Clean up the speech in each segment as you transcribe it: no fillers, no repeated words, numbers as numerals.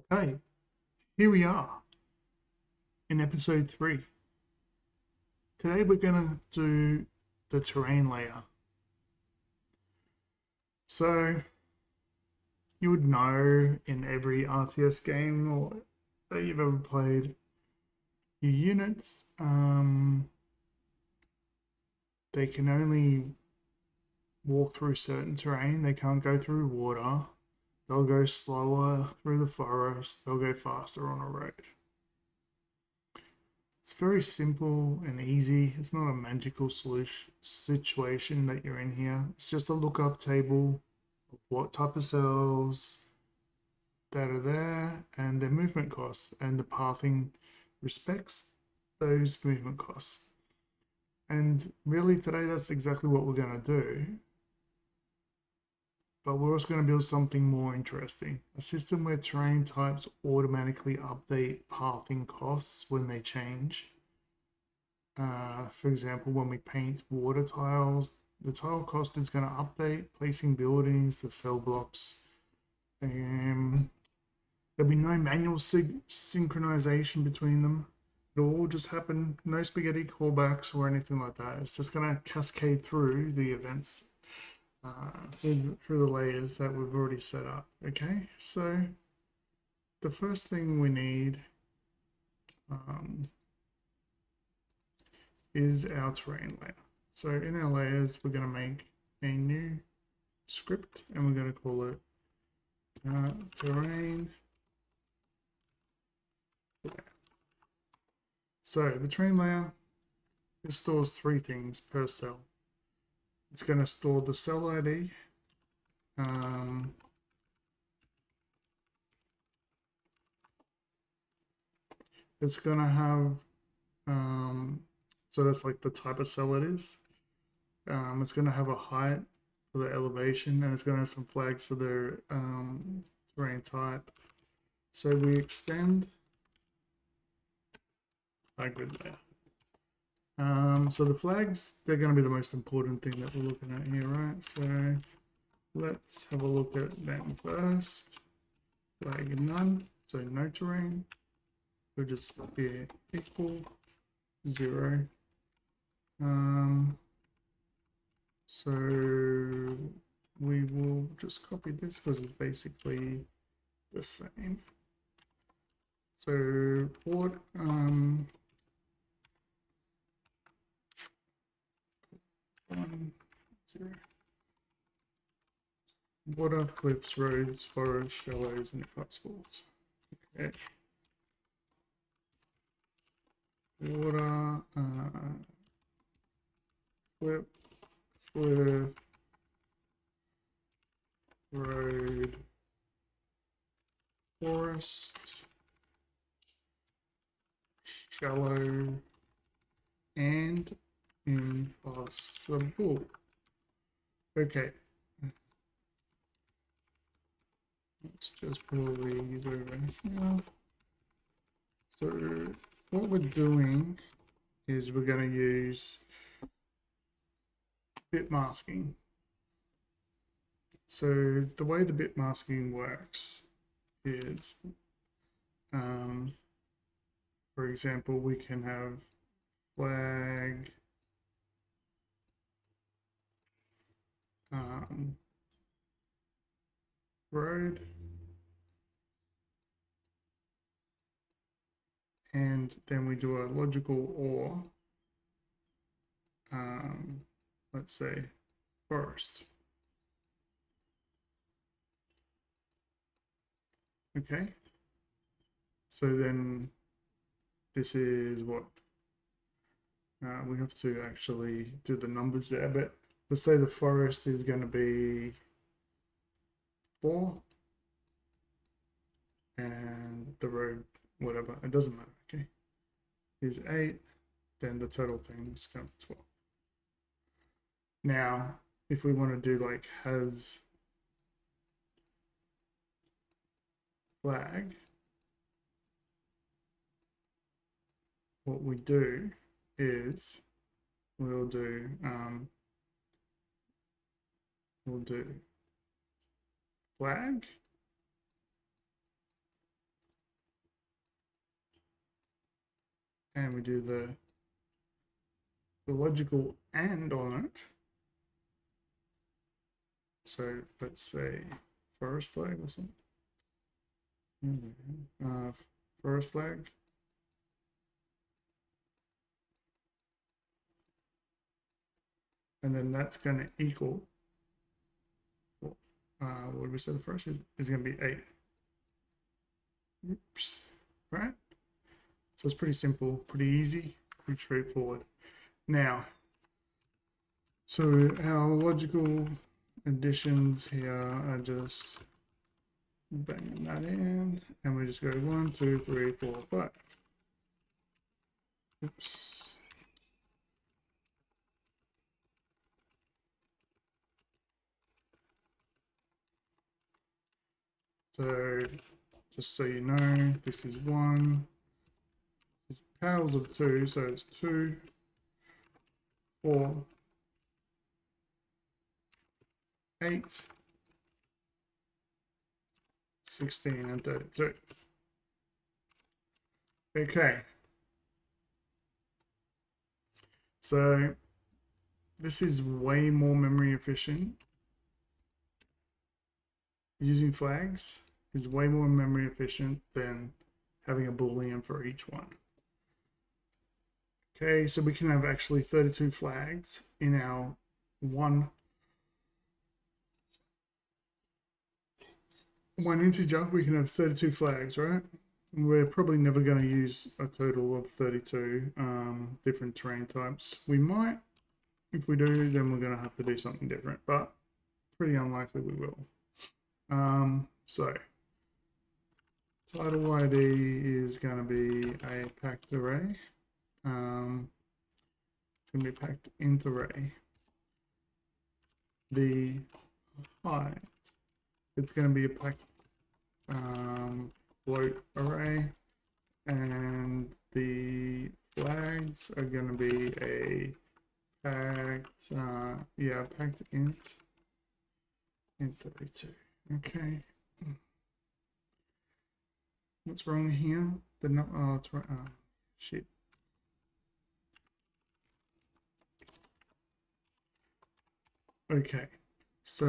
Okay, here we are in episode 3. Today we're going to do the terrain layer. So, you would know in every RTS game or that you've ever played, your units, they can only walk through certain terrain. They can't go through water. They'll go slower through the forest. They'll go faster on a road. It's very simple and easy. It's not a magical solution situation that you're in here. It's just a lookup table of what type of cells that are there and their movement costs, and the pathing respects those movement costs. And really today that's exactly what we're going to do. But we're also going to build something more interesting. A system where terrain types automatically update pathing costs when they change. For example, when we paint water tiles, the tile cost is going to update, placing buildings, the cell blocks. There'll be no manual synchronization between them. It'll all just happen, no spaghetti callbacks or anything like that. It's just going to cascade through the events, through the layers that we've already set up. Okay, so the first thing we need is our terrain layer. So in our layers, we're going to make a new script and we're going to call it terrain layer. So the terrain layer, it stores 3 things per cell. It's going to store the cell ID, it's going to have, so that's like the type of cell it is. It's going to have a height for the elevation, and it's going to have some flags for the terrain type. So we extend our grid layer. So the flags, they're going to be the most important thing that we're looking at here, right? So let's have a look at them first. Flag none, so no terrain. Will just be equal 0. So we will just copy this because it's basically the same. So port 1, 0. Water, cliffs, roads, forests, shallows, and possibles. Okay. Water, cliff, road, forest, shallow, and impossible. Okay. Let's just put all these over here. So what we're doing is we're going to use bit masking. So the way the bit masking works is, for example, we can have flag road, and then we do a logical or, let's say forest. Okay, so then this is what we have to actually do the numbers there, but let's say the forest is going to be 4 and the road, whatever, it doesn't matter, okay, is 8, then the total thing is going to be 12. Now if we want to do like has flag, what we do is we'll do flag and we do the logical AND on it. So let's say forest flag or something. Forest flag. And then that's going to equal, what did we say the first is going to be 8. Oops. Right? So it's pretty simple, pretty easy, pretty straightforward. Now, so our logical additions here are just banging that in, and we just go 1, 2, 3, 4, 5. Oops. So just so you know, this is 1. It's powers of 2, so it's 2, 4, 8, 16, and 32. Okay. So this is way more memory efficient. Using flags is way more memory efficient than having a boolean for each one. Okay, so we can have actually 32 flags in our one integer. We can have 32 flags, right? We're probably never going to use a total of 32 different terrain types. We might. If we do, then we're going to have to do something different, but pretty unlikely we will. So title ID is going to be a packed array. It's going to be packed int array. The height, it's going to be a packed float array, and the flags are going to be a packed packed int 32. Okay. What's wrong here? The no, oh, it's right. Oh, shit. Okay. So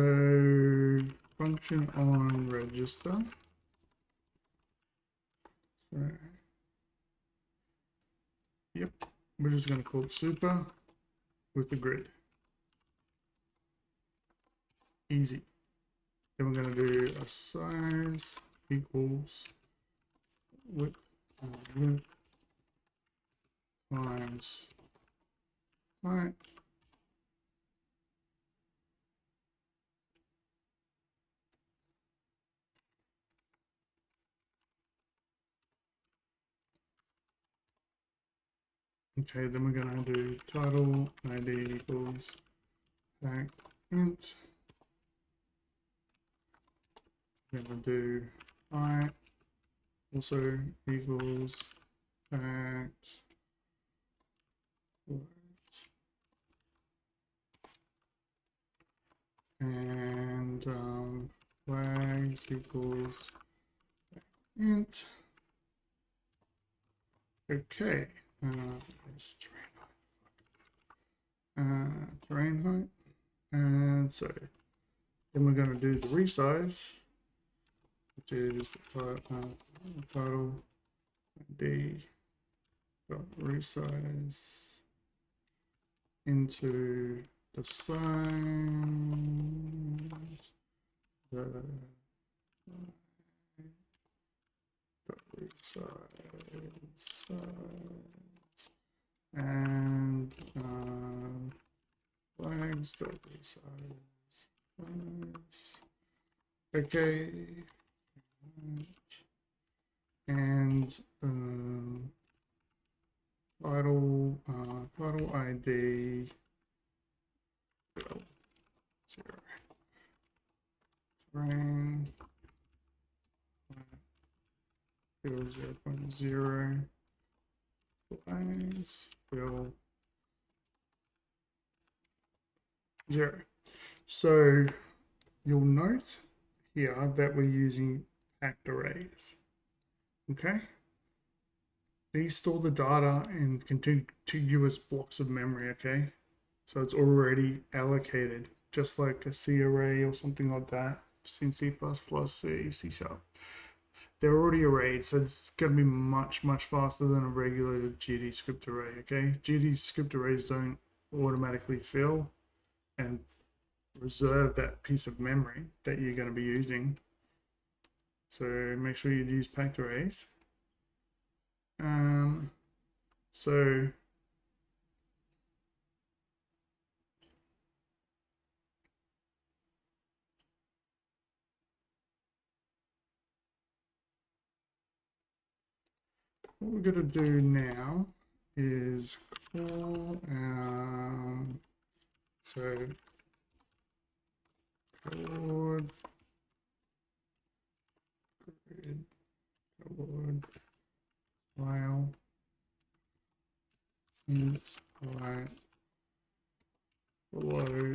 function on register. So, yep. We're just going to call it super with the grid. Easy. Then we're going to do a size equals width times height. Okay, then we're going to do title ID equals packed int. Then we'll do height also equals packed float, and flags equals int. Okay. Terrain height, and so then we're going to do the resize, which is the title d dot resize into the size, the resize and flags dot resize. Okay, and title ID 0 terrain 0.0 flags fill 0. So you'll note here that we're using packed arrays. Okay, these store the data in contiguous blocks of memory, okay? So it's already allocated, just like a C array or something like that, just in C++, C, C Sharp. They're already arrayed, so it's going to be much, much faster than a regular GD script array, okay? GD script arrays don't automatically fill and reserve that piece of memory that you're going to be using. So make sure you use packed arrays. So what we're going to do now is call so chord file int right below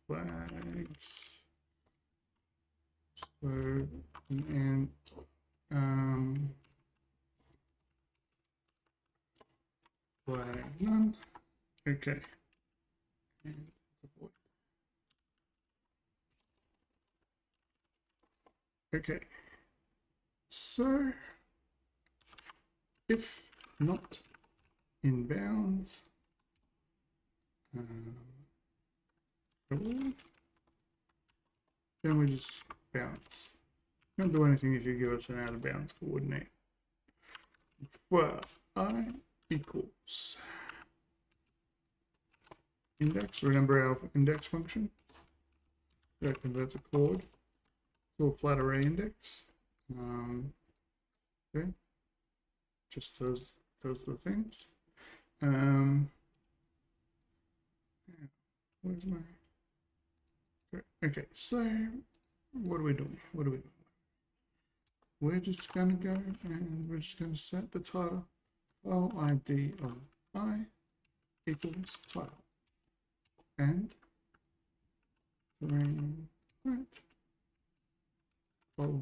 flags. So and flag none. Okay. And okay. So if not in bounds, then we just bounce. Don't do anything if you give us an out of bounds coordinate. Well, I equals index. Remember our index function that converts a chord to a flat array index. Okay, just those the things. Where's my okay? So what are we doing? We're just gonna go and we're just gonna set the title file ID of I equals title and terrain of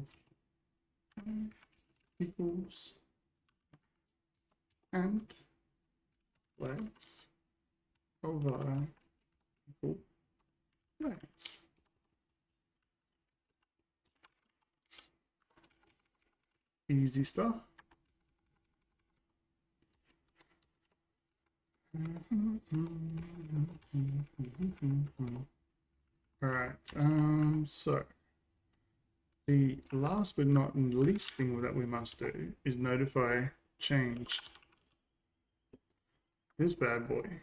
I equals and flags of I equal flags. Easy stuff. All right. So the last but not least thing that we must do is notify changed. This bad boy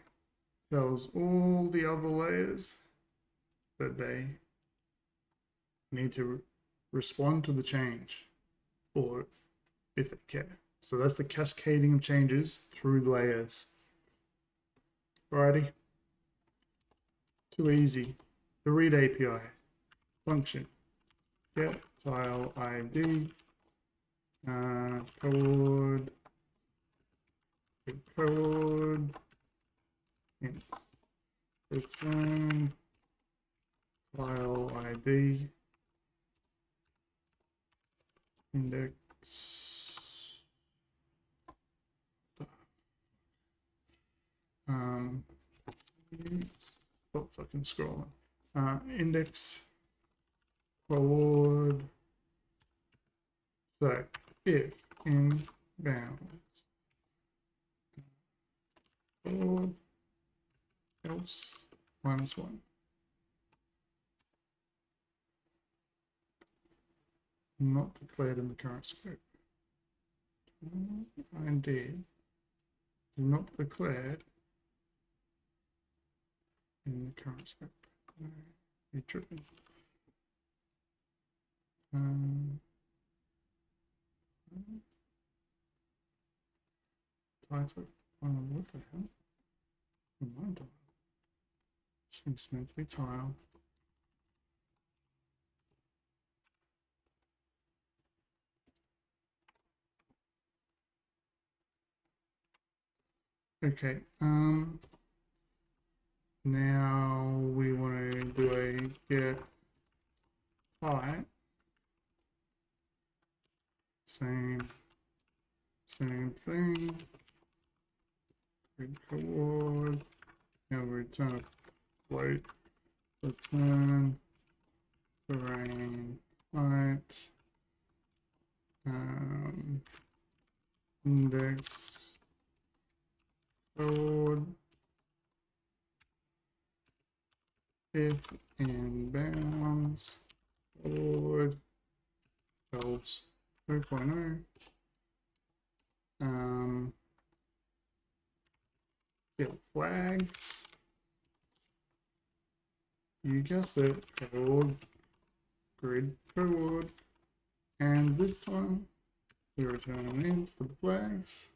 tells all the other layers that they need to respond to the change, or if they care. So that's the cascading of changes through layers. Alrighty. Too easy. The read API function get file ID code return file ID index stop fucking scrolling. Index forward. So if in bounds forward else -1. Not declared in the current scope. Indeed, not declared in the current scope. You're tripping. Title. What the hell? Remind them. This thing's meant to be tile. Okay. Now we want to do a get height same thing. Record. Now return a float. Return terrain height. Index code. If in bounds forward else 2.0. Get flags. You guessed it, code grid forward, and this time we return an int for the flags.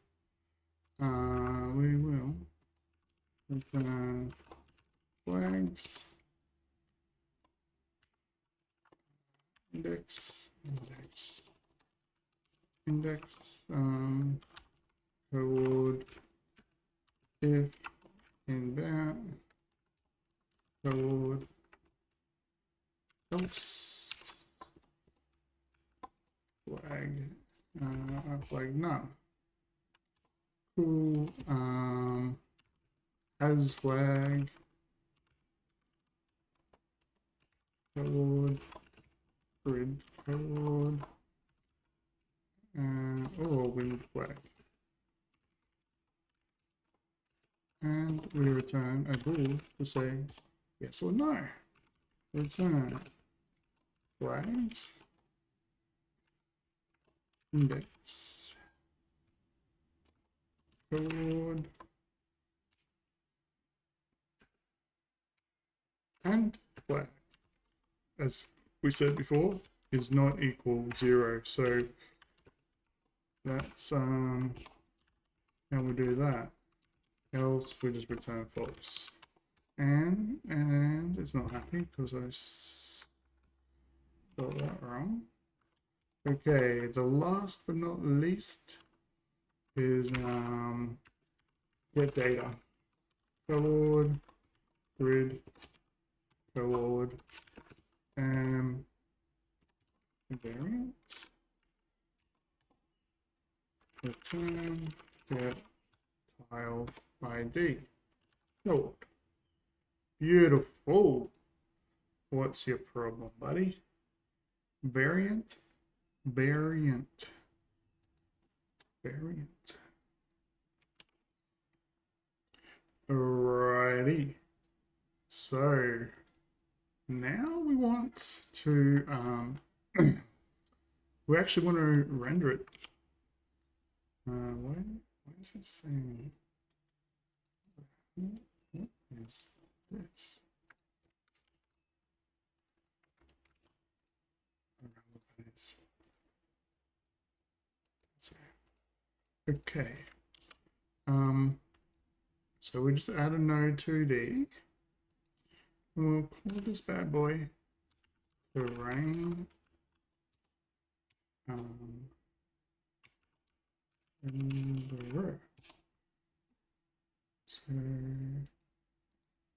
We will return flags index code if inbound code else flag flag none. Cool. As flag code grid code wind flag, and we return a bool to say yes or no. Return flags index code and flag, as we said before, is not equal 0. So that's how we do that. Else we just return false. And it's not happy because I spelled that wrong. Okay, the last but not least is get data. Forward, grid, forward, variant. Return get tile ID. Forward. Beautiful. What's your problem, buddy? Variant. Alrighty. So now we want to we actually want to render it. Why is it saying? What is this? I don't know what that is. Okay. So we just add a node 2D. And we'll call this bad boy terrain. Renderer. So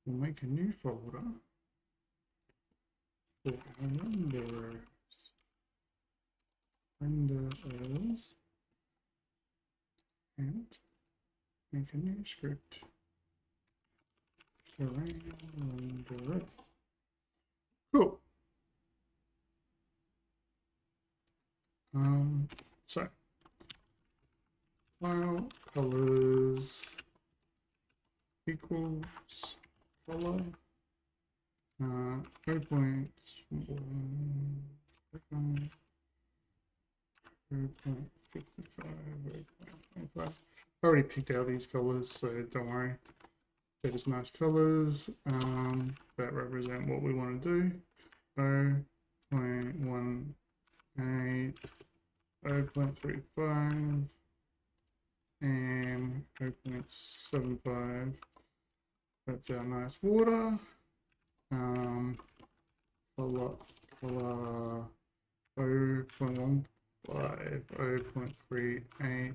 we'll make a new folder for renderers, and make a new script. Terrain renderer. Cool. So file colors equals color 0.1 0.55. I already picked out these colors, so don't worry. They're just nice colors that represent what we want to do. 0.18, 0.35, and 0.75. That's our nice water. Color 0.15, 0.38,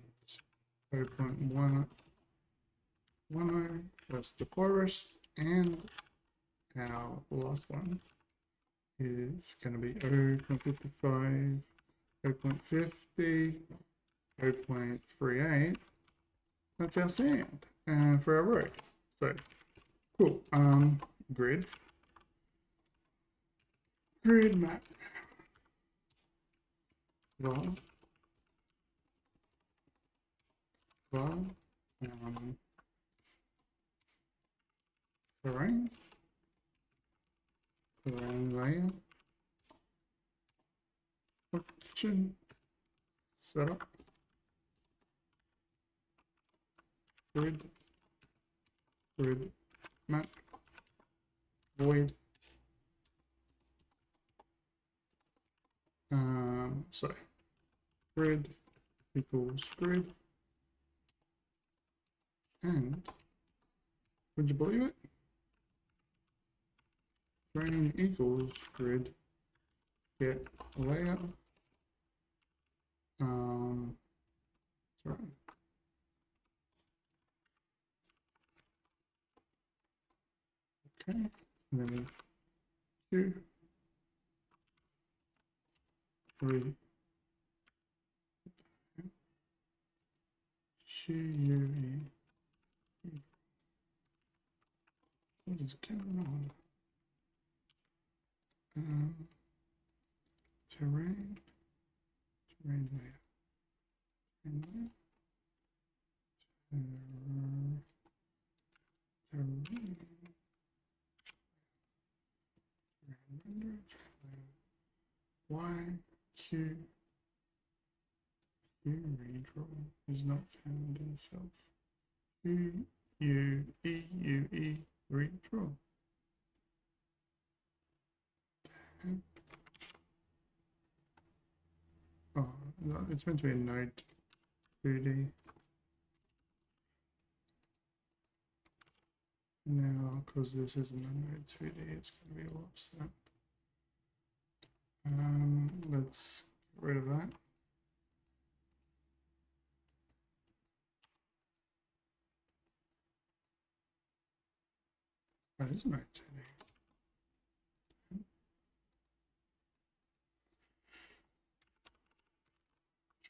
0.10. That's the forest, and our last one is going to be 0.55, 0.50, 0.38. That's our sand for our road. So cool. Grid map. Var TerrainLayer function setup grid map void so grid equals grid, and would you believe it? Terrain equals grid get layer sorry. Okay, and then Q 3 QUE. What is going on? Terrain layer. YQ redraw is not found in self. QUEUE redraw. Oh, no, it's meant to be a node 2D. Now, because this isn't a node 2D, it's going to be offset. Let's get rid of that. That is a node 2D.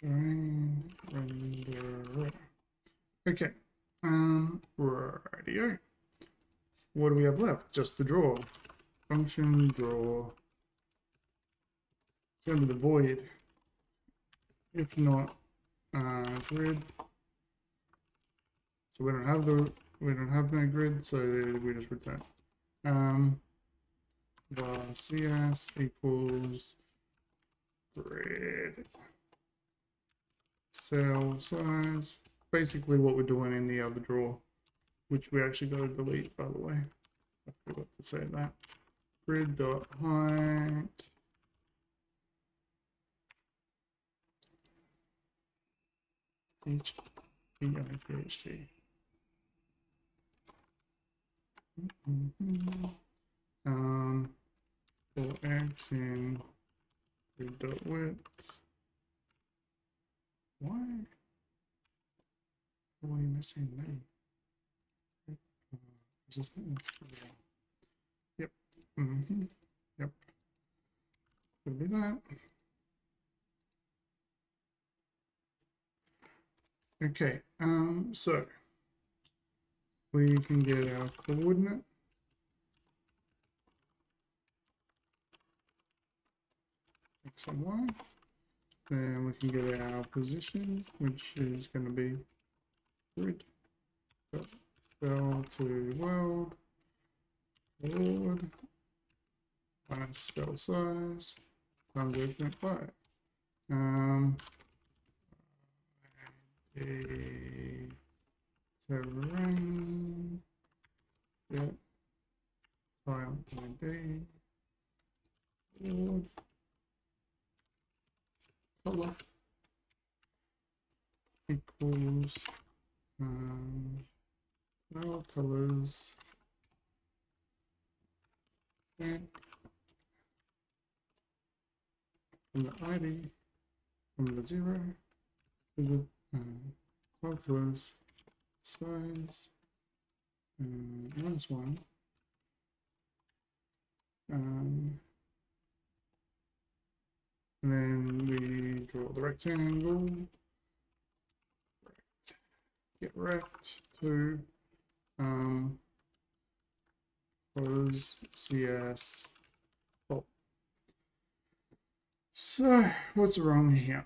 Terrain renderer. Okay. Radio. What do we have left? Just the draw. Function draw. It's going to be the void. If not, grid. So we don't have no grid, so we just return. Var CS equals grid cell size. Basically what we're doing in the other draw, which we actually got to delete, by the way. I forgot to say that. Grid dot height. PHP. For X in grid dot width. Why are you missing name? Is this name? Yep. Yep. Could be that. Okay. So we can get our coordinate. X and Y. Then we can get our position, which is going to be grid. Cell to world. Forward. Minus cell size. Times 0.5. Terrain. Yeah. File ID. Forward. Color equals our colors and from the ID from the 0 to the colors size -1 and then we rectangle, get rect to close CS. Oh. So what's wrong here?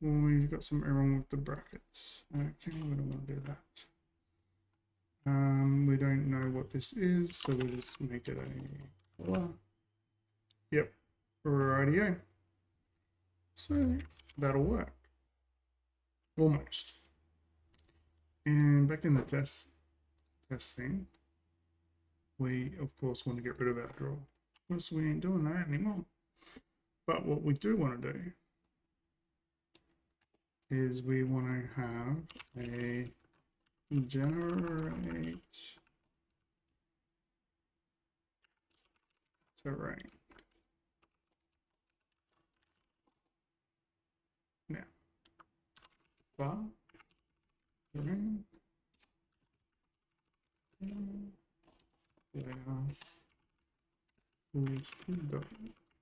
Well, we've got something wrong with the brackets. Okay, we don't want to do that. We don't know what this is, so we'll just make it a color. Yep, rightio. So that'll work. Almost. And back in the test thing, we of course want to get rid of our draw. Of course, we ain't doing that anymore. But what we do want to do is we want to have a generate terrain. Now, bar terrain layer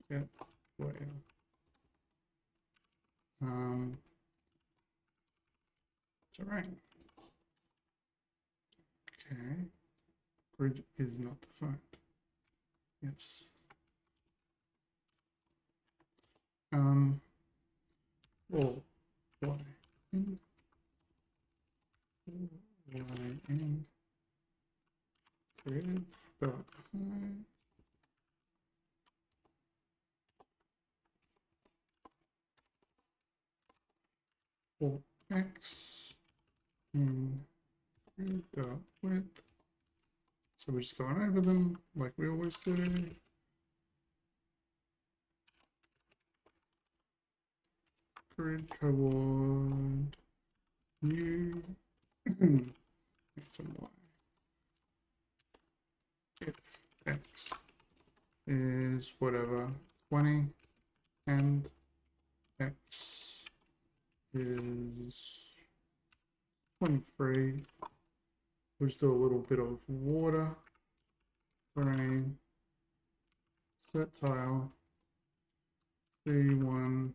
get layer terrain. Okay, grid is not defined. Yes. Or y in grid dot height or x in grid dot width. So we're just going over them like we always do. Grid coord new x and y. If x is whatever 20 and x is 23, we'll just do a little bit of water, terrain, set tile, C1,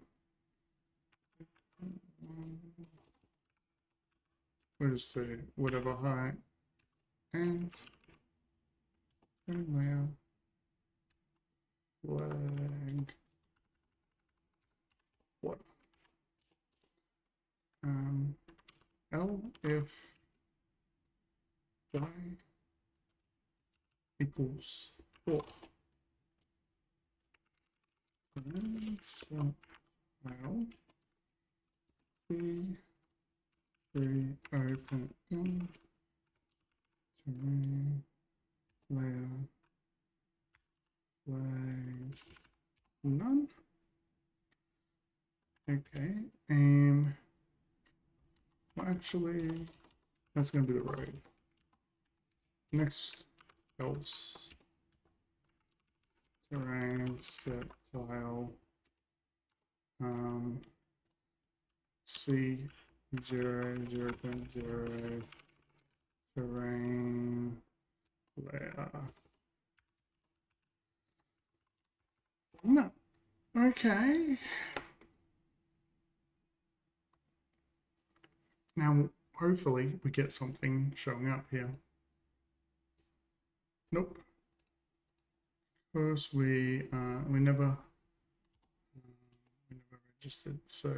we'll just say whatever height, and layer, flag, water. L if y equals 4. So now C3 open in terrain layer flag none. Okay, and well, actually that's going to be the road. Next else terrain set tile C 0.0 terrain layer. No. Okay. Now hopefully we get something showing up here. Nope. First we never registered, so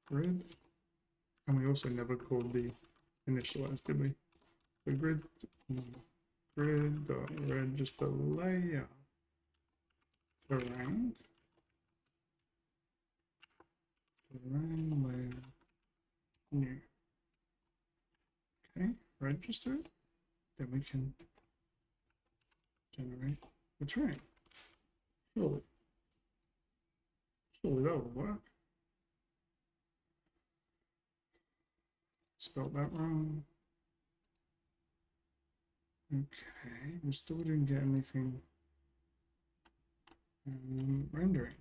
grid, and we also never called the initialize, did we? The grid register layer terrain layer new. Okay, register it, then we can generate the terrain. Surely that will work. Spelled that wrong. Okay, we still didn't get anything rendering.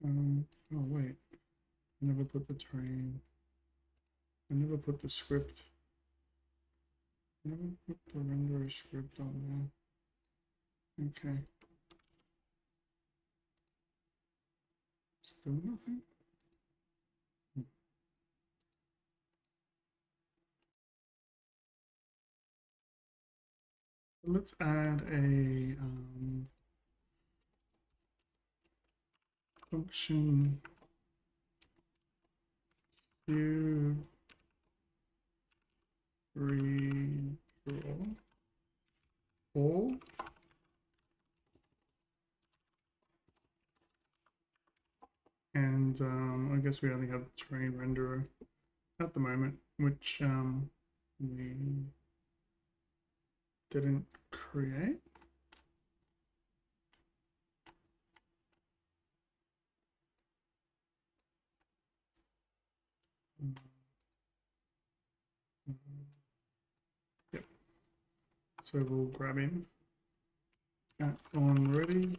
Oh wait, I never put the terrain. I never put the script. I never put the renderer script on there. Okay. Still nothing. Let's add a function queue redraw all, and I guess we only have the terrain renderer at the moment, which we didn't create. Yep. So we'll grab in at on ready.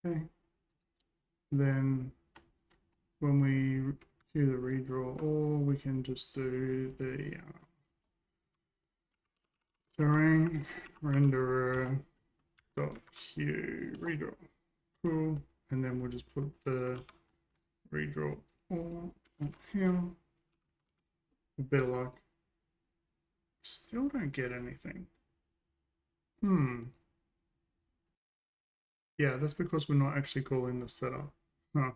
Okay. Then when we do the redraw all, we can just do the terrain renderer dot queue redraw. Cool. And then we'll just put the redraw all up here. A bit of luck. Still don't get anything. Yeah, that's because we're not actually calling the setup. Huh.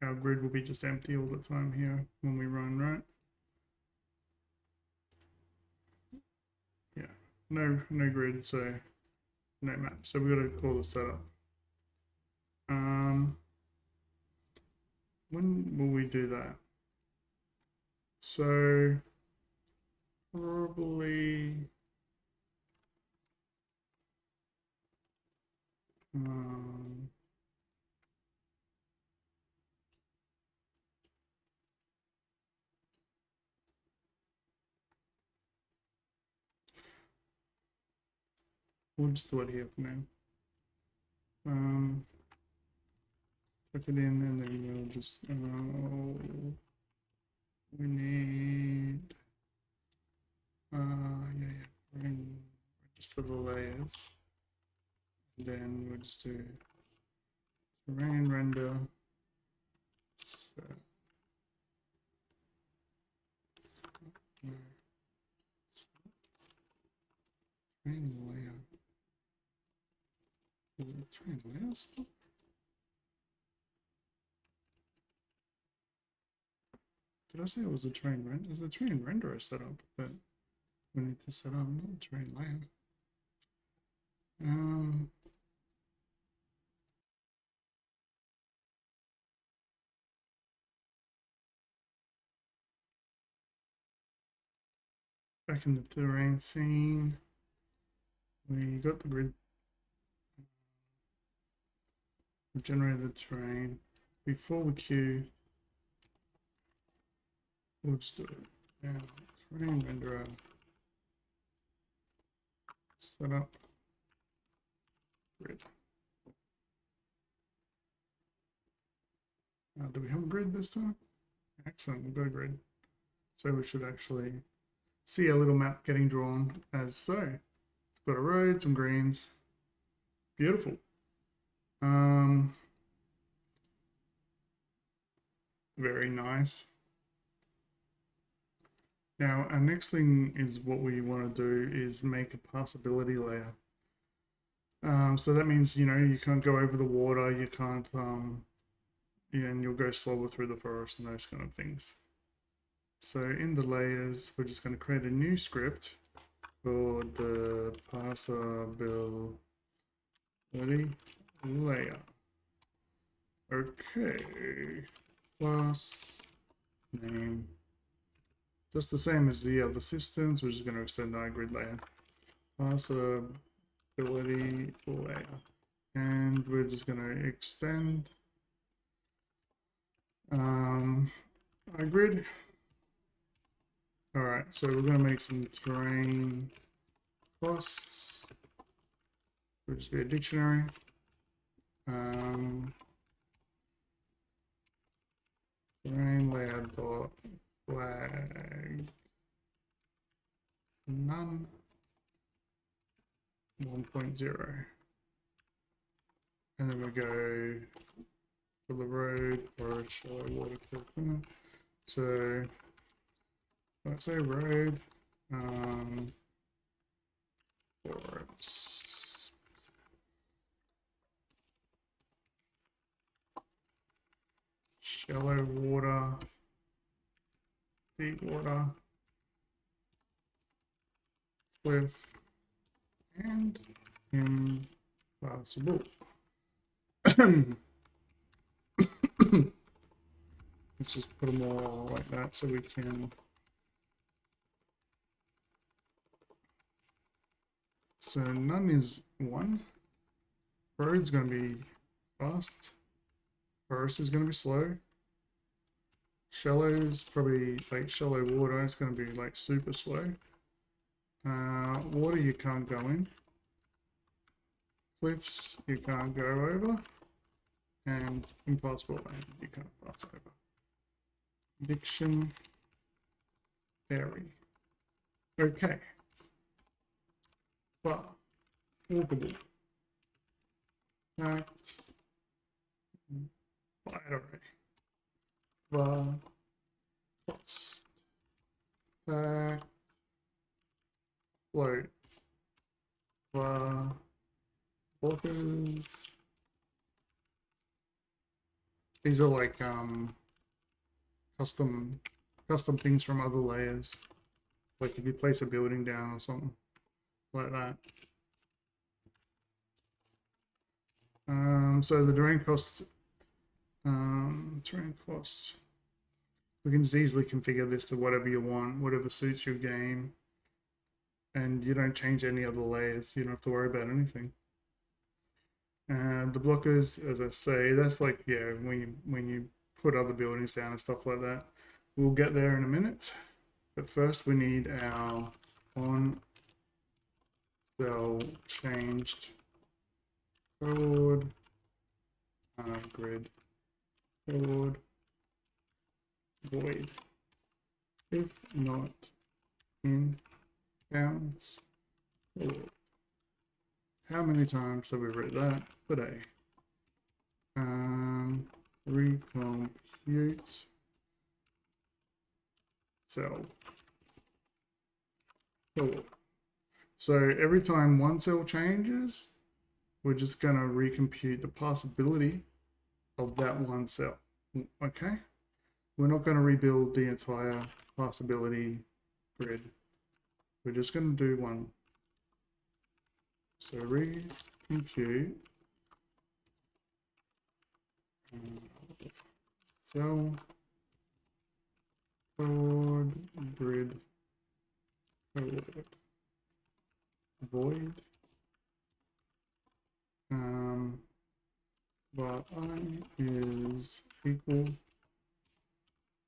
Our grid will be just empty all the time here when we run, right? Yeah, no grid, so no map. So we got to call the setup. When will we do that? So probably we'll just do it here for now. Tuck it in, and then we'll just we need register the layers, and then we'll just do terrain render set. Terrain layer. Is it terrain layer stuff? Did I say it was a terrain render? Is a terrain renderer set up that we need to set up, not terrain layer? Back in the terrain scene, we got the grid. We generated the terrain. Before we queue, we'll just do it. Now, terrain renderer set up grid. Do we have a grid this time? Excellent, we've got a grid. So we should actually see a little map getting drawn as so. Got a road, some greens. Beautiful. Very nice. Now, our next thing is what we want to do is make a passability layer. So that means, you know, you can't go over the water, you can't, and you'll go slower through the forest and those kind of things. So in the layers, we're just going to create a new script called the passability layer. Okay, class name, just the same as the other systems. We're just going to extend our grid layer, passability layer, and we're just going to extend our grid. All right, so we're going to make some terrain costs. Will just be a dictionary. TerrainLayer dot flag none 1.0, and then we go for the road or shallow water equipment. So let's say road forest. Shallow water, deep water, cliff, and impossible. Let's just put them all like that so we can. So none is 1. Road's going to be fast. Forest is going to be slow. Shallow is probably like shallow water. It's going to be like super slow. Water you can't go in. Cliffs you can't go over. And impossible land you can't pass over. Dictionary. Okay. But walkable. Fact. Binary. Cost. Fact. Float. Blockers. These are like custom things from other layers. Like if you place a building down or something like that. So the terrain cost, we can just easily configure this to whatever you want, whatever suits your game, and you don't change any other layers. You don't have to worry about anything. And the blockers, as I say, that's like, yeah, when you put other buildings down and stuff like that. We'll get there in a minute, but first we need our on cell changed code, grid code void if not in bounds code. How many times have we read that today? Recompute cell code. So every time one cell changes, we're just going to recompute the passability of that one cell. Okay? We're not going to rebuild the entire passability grid. We're just going to do one. So recompute cell code grid code void but I is equal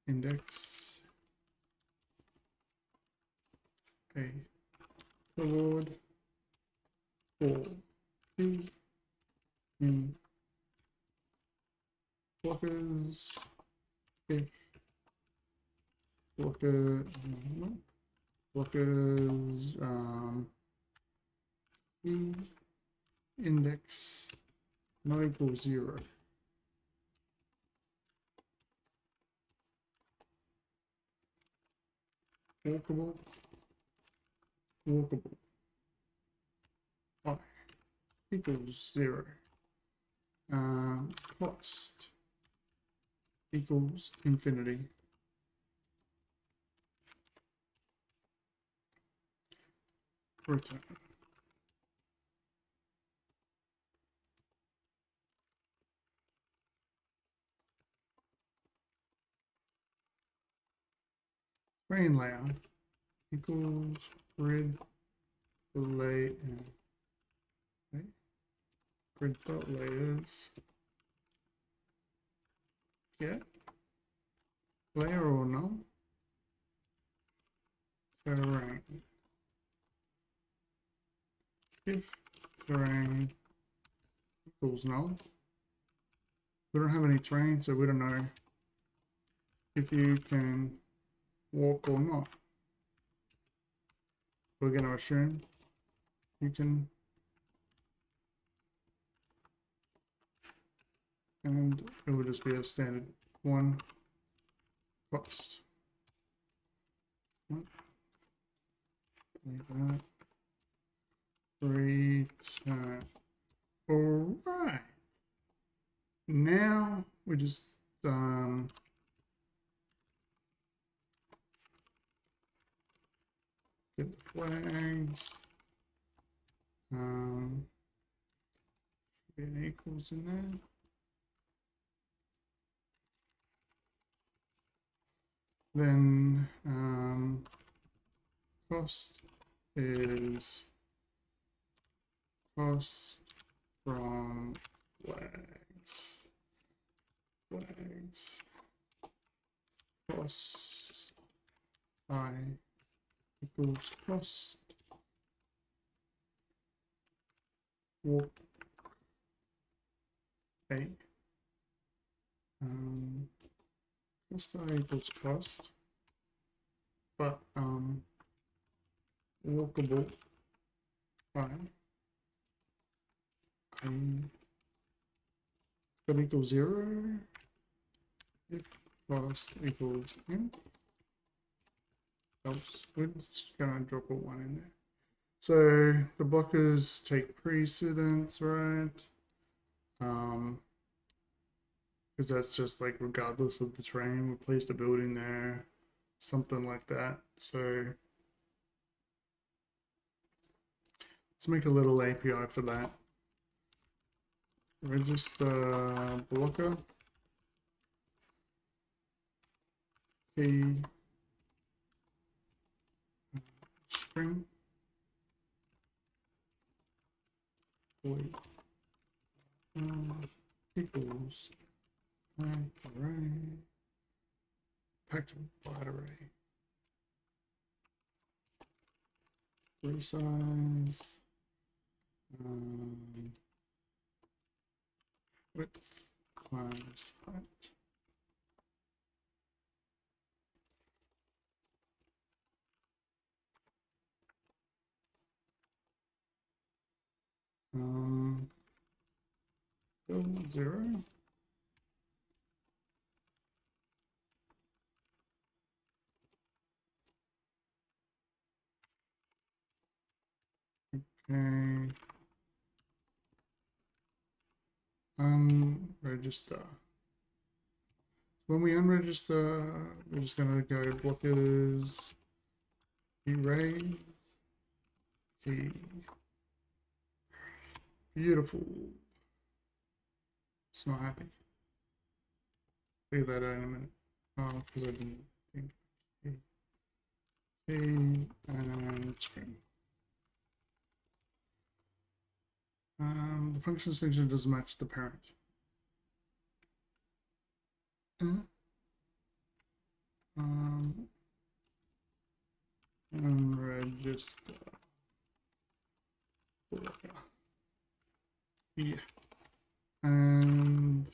index a code for p in blockers if blockers p index not equal 0. Walkable I equals 0. Cost equals infinity. Return. TerrainLayer equals grid delay and grid dot layers get layer or null terrain if terrain equals null. We don't have any terrain, so we don't know if you can walk or not. We're going to assume you can, and it will just be a standard one cost. Like that. Return. All right. Now we just get the flags. Should be an equals in there. Then cost is cost from flags. Cost I equals cost walk a cost I equals cost, but walkable I that equals 0 if cost equals m. Else we're just gonna drop a 1 in there. So the blockers take precedence, right? Because that's just like regardless of the terrain, we placed a building there, something like that. So let's make a little API for that. Register blocker key string void equals array packed byte array resize width times height. Build 0. Okay. Unregister. When we unregister, we're just gonna go blockers erase key. Beautiful. It's not happy. Figure that out in a minute. Oh, because I didn't think. Key and string. The function extension doesn't match the parent. Unregister. Yeah. And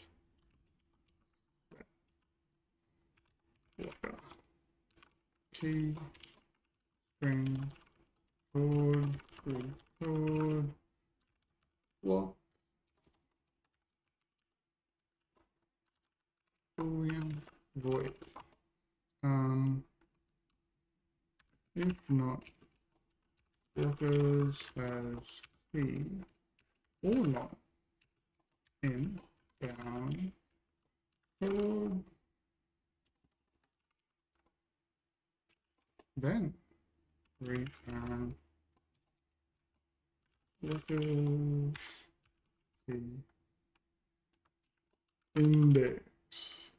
key string code block boolean void. If not blockers as key or not in down code, then return blockers key index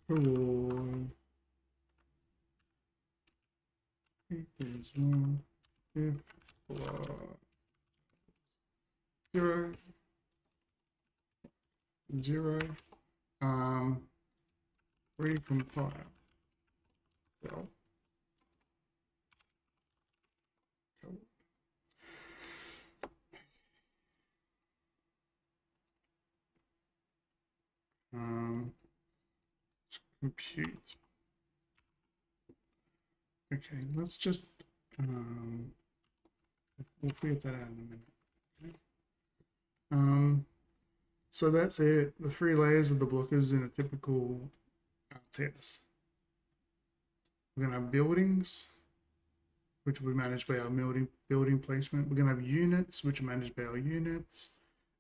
code equals 1 if zero 0 recompile. So, let's compute. Okay, let's just we'll figure that out in a minute. Okay. So that's it. The 3 layers of the blockers in a typical RTS. We're going to have buildings, which will be managed by our building placement. We're going to have units, which are managed by our units.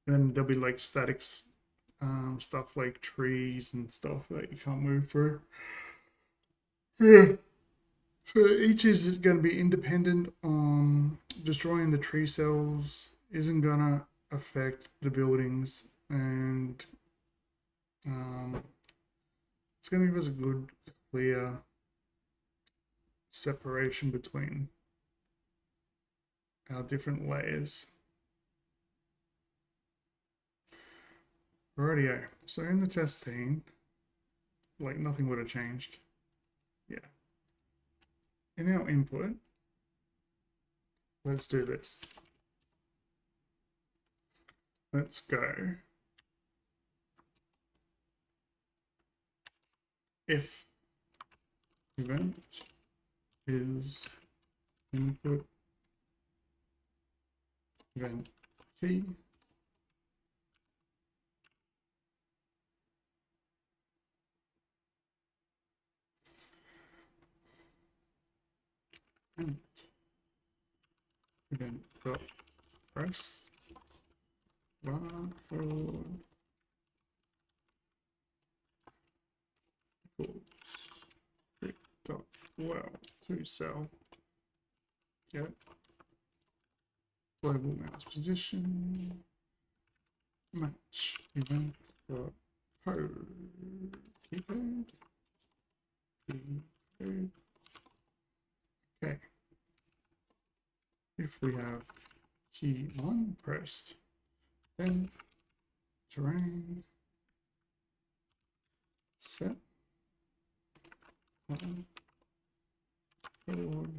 Then there'll be like statics, stuff like trees and stuff that you can't move through. Yeah. So each is going to be independent. Destroying the tree cells isn't going to affect the buildings, and it's going to give us a good, clear separation between our different layers. Rightio. So in the test scene, like nothing would have changed. Yeah. In our input, let's do this. Let's go. If event is input event key, and event dot press barcode dot well to cell get global mouse position match event dot code keycode. Okay. If we have key 1 pressed, then terrain set on forward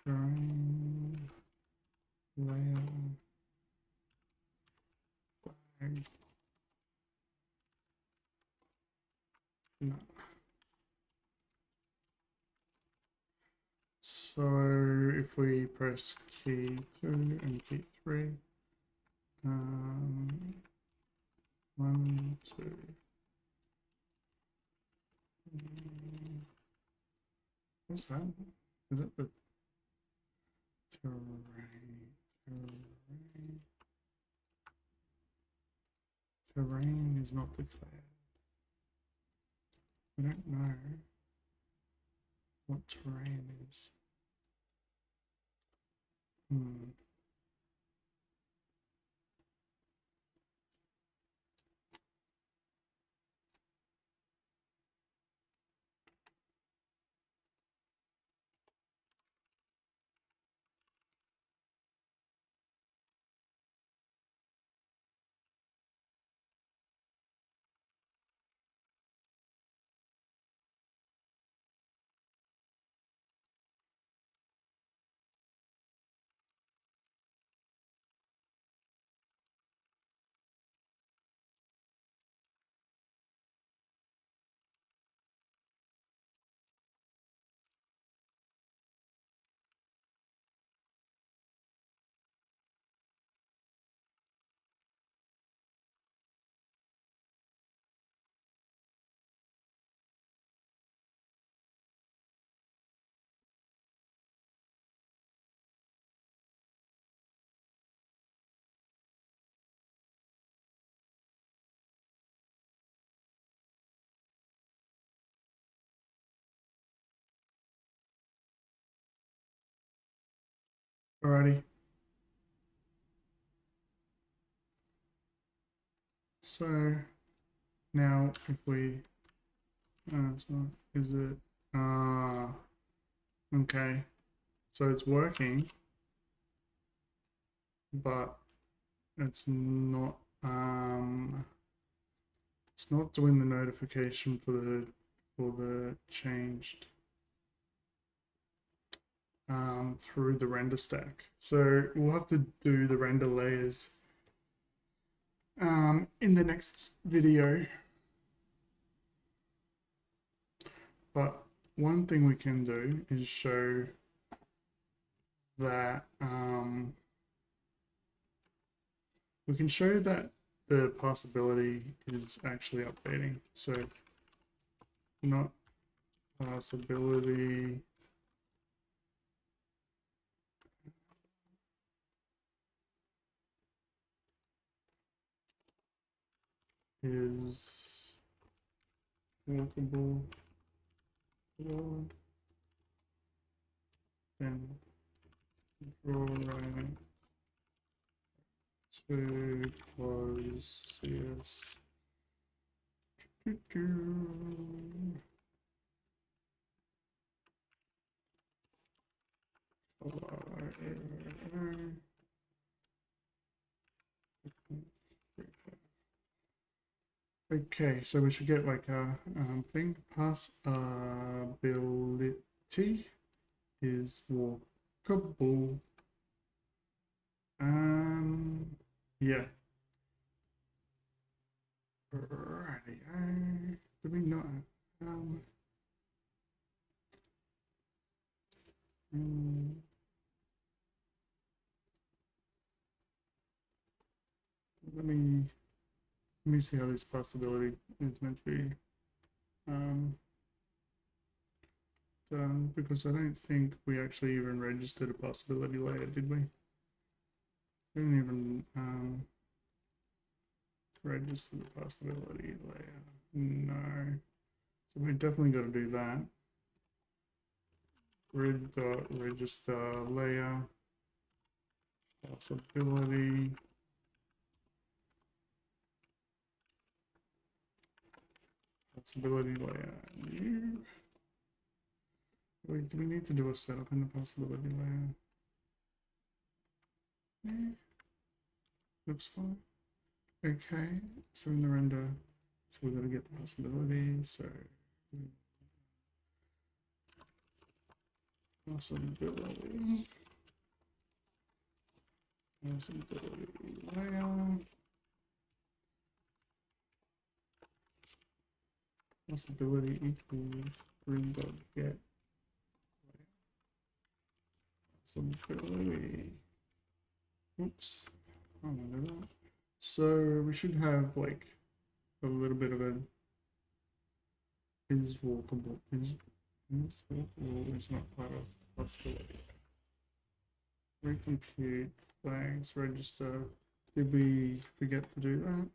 terrain layer flag none. So if we press key 2 and key 3, 1, 2. What's that? Is that the terrain? Terrain is not declared. We don't know what terrain is. Alrighty. So now if we It's not. Is it? Okay. So it's working, but it's not. It's not doing the notification for the changed through the render stack. So we'll have to do the render layers in the next video. But one thing we can do is show that we can show that the passability is actually updating. So not passability is walkable forward and drawing to close CS. Okay, so we should get like a thing. Passability is walkable. Yeah. Alrighty. Do we not? Let me see how this passability is meant to be done, because I don't think we actually even registered a passability layer, did we? We didn't even register the passability layer. No. So we definitely got to do that. Grid.register layer passability. Passability layer new. Wait, do we need to do a setup in the passability layer? Yeah. Looks fine. Okay, so in the render, so we're going to get the passability. So passability layer. Passability equals grid.get passability. Oops, I don't know that. So we should have like a little bit of a is walkable. Is walkable is not part of possibility. Recompute flags register. Did we forget to do that?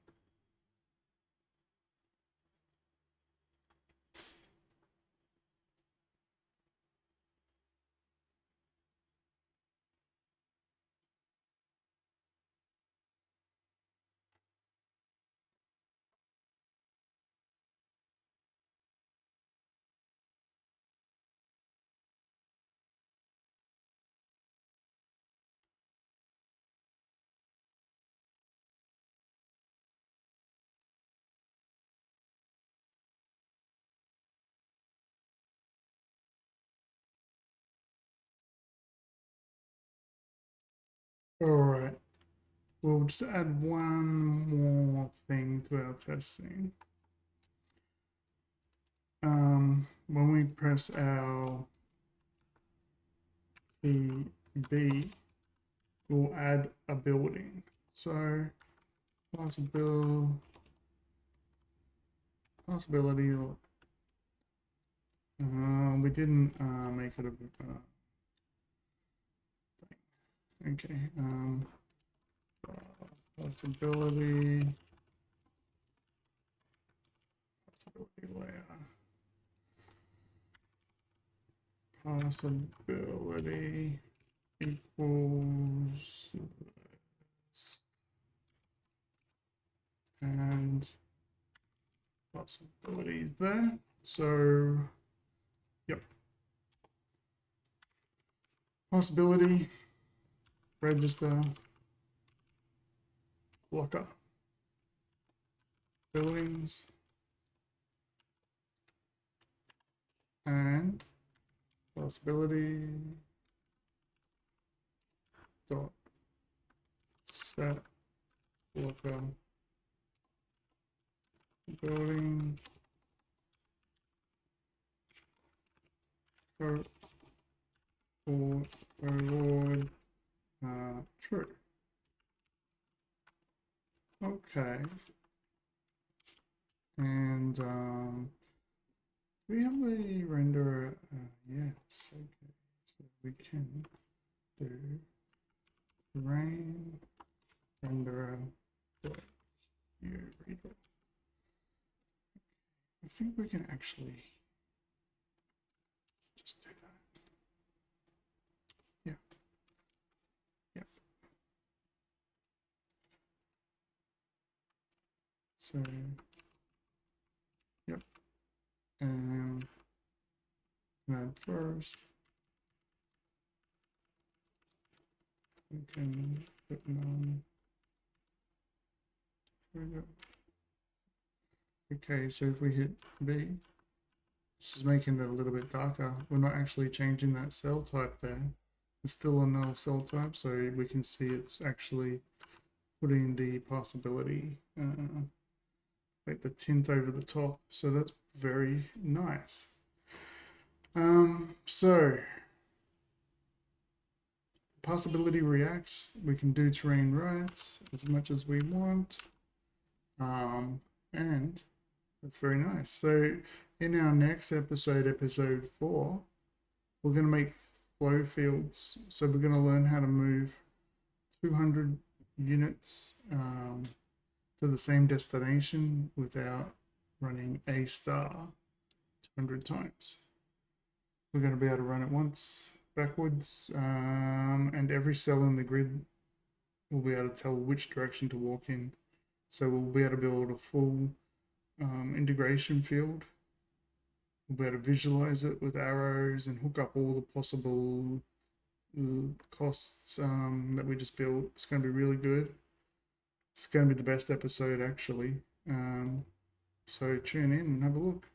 All right. We'll just add one more thing to our testing. When we press our key B, we'll add a building. So possibility. We didn't make it a thing. Okay. Possibility layer. Possibility equals and possibilities there. So, yep. Possibility, register, blocker, buildings, and possibility dot set blocker building code or overlord true. Okay. And we have the renderer. Yes. Okay. So we can do terrain renderer dot reader. I think we can actually just do that. Yeah. Yeah. So, yep. And add first. We can put none. There we go. Okay, so if we hit B, it's just making it a little bit darker. We're not actually changing that cell type there. It's still a null cell type, so we can see it's actually putting the possibility, like the tint over the top. So that's very nice. So possibility reacts. We can do terrain rights as much as we want. And that's very nice. So in our next episode, episode 4, we're going to make flow fields. So we're going to learn how to move 200 units to the same destination without running a star 200 times. We're going to be able to run it once backwards, and every cell in the grid will be able to tell which direction to walk in. So we'll be able to build a full integration field. We'll be able to visualize it with arrows and hook up all the possible costs that we just built. It's going to be really good. It's going to be the best episode, actually. So tune in and have a look.